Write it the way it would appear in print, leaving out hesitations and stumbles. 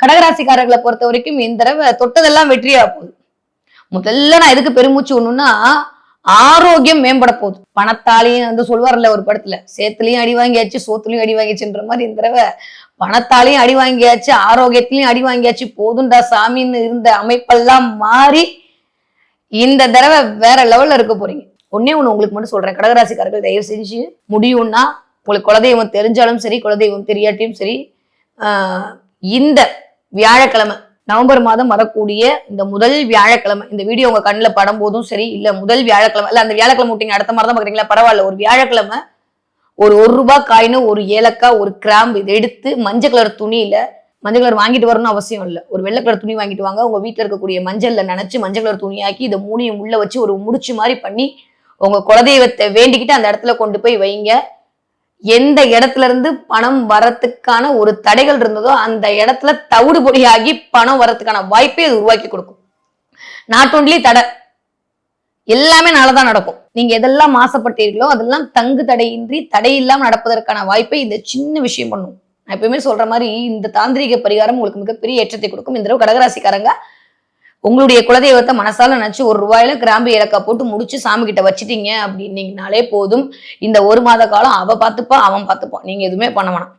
கடகராசிக்காரர்களை பொறுத்த வரைக்கும் இந்த தடவை தொட்டதெல்லாம் வெற்றியா போகுது. முதல்ல நான் எதுக்கு பெருமூச்சு ஒண்ணுன்னா, ஆரோக்கியம் மேம்பட போகுது. பணத்தாலையும் வந்து சொல்வார்ல ஒரு படத்துல, சேத்துலயும் அடி வாங்கியாச்சு சோத்துலயும் அடி வாங்கியாச்சுன்ற மாதிரி இந்த தடவை பணத்தாலையும் அடி வாங்கியாச்சு ஆரோக்கியத்திலையும் அடி வாங்கியாச்சு போதுண்டா சாமின்னு இருந்த அமைப்பெல்லாம் மாறி இந்த தடவை வேற லெவல்ல இருக்க போறீங்க. ஒன்னே ஒண்ணு உங்களுக்கு மட்டும் சொல்றேன், கடகராசிக்காரர்கள் தயவு செஞ்சு முடியும்னா உங்களுக்கு குலதெய்வம் தெரிஞ்சாலும் சரி குலதெய்வம் தெரியாட்டியும் சரி, இந்த வியாழக்கிழமை நவம்பர் மாதம் வரக்கூடிய இந்த முதல் வியாழக்கிழமை இந்த வீடியோ உங்க கண்ணில் படும் போதும் சரி, இல்ல முதல் வியாழக்கிழமை இல்ல அந்த வியாழக்கிழமை விட்டீங்க அடுத்த மாதிரி தான் பாக்குறீங்களா, பரவாயில்ல, ஒரு வியாழக்கிழமை ஒரு ரூபாய் காயின், ஒரு ஏலக்காய், ஒரு கிராம்பு இதை எடுத்து மஞ்சள் கலர் துணியில, மஞ்சள் கலர் வாங்கிட்டு வரணும்னு அவசியம் இல்லை, ஒரு வெள்ளை கலர் துணி வாங்கிட்டு வாங்க, உங்க வீட்டுல இருக்கக்கூடிய மஞ்சள்ல நினைச்சு மஞ்சள் கலர் துணியாக்கி இதை மூணையும் உள்ள வச்சு ஒரு முடிச்சு மாதிரி பண்ணி உங்க குலதெய்வத்தை வேண்டிக்கிட்டு அந்த இடத்துல கொண்டு போய் வைங்க. எந்த இடத்துல இருந்து பணம் வரத்துக்கான ஒரு தடைகள் இருந்ததோ அந்த இடத்துல தவிடு பொடியாகி பணம் வரத்துக்கான வாய்ப்பை அது உருவாக்கி கொடுக்கும். நாட் ஒன்லி தடை, எல்லாமே நல்லதான் நடக்கும். நீங்க எதெல்லாம் ஆசைப்பட்டீர்களோ அதெல்லாம் தங்கு தடையின்றி தடையில்லாம நடப்பதற்கான வாய்ப்பை இந்த சின்ன விஷயம் பண்ணும். நான் எப்பயுமே சொல்ற மாதிரி இந்த தாந்திரிக பரிகாரம் உங்களுக்கு மிகப்பெரிய ஏற்றத்தை கொடுக்கும். இந்த தடவை கடகராசிக்காரங்க உங்களுடைய குலதெய்வத்தை மனசால நினைச்சு ஒரு ரூபாயில கிராம்பு ஏலக்காய் போட்டு முடிச்சு சாமி கிட்ட வச்சுட்டீங்க அப்படின்னீங்கனாலே போதும். இந்த ஒரு மாத காலம் அவ பார்த்துப்பா அவன் பார்த்துப்பான், நீங்க எதுவுமே பண்ண வேணாம்.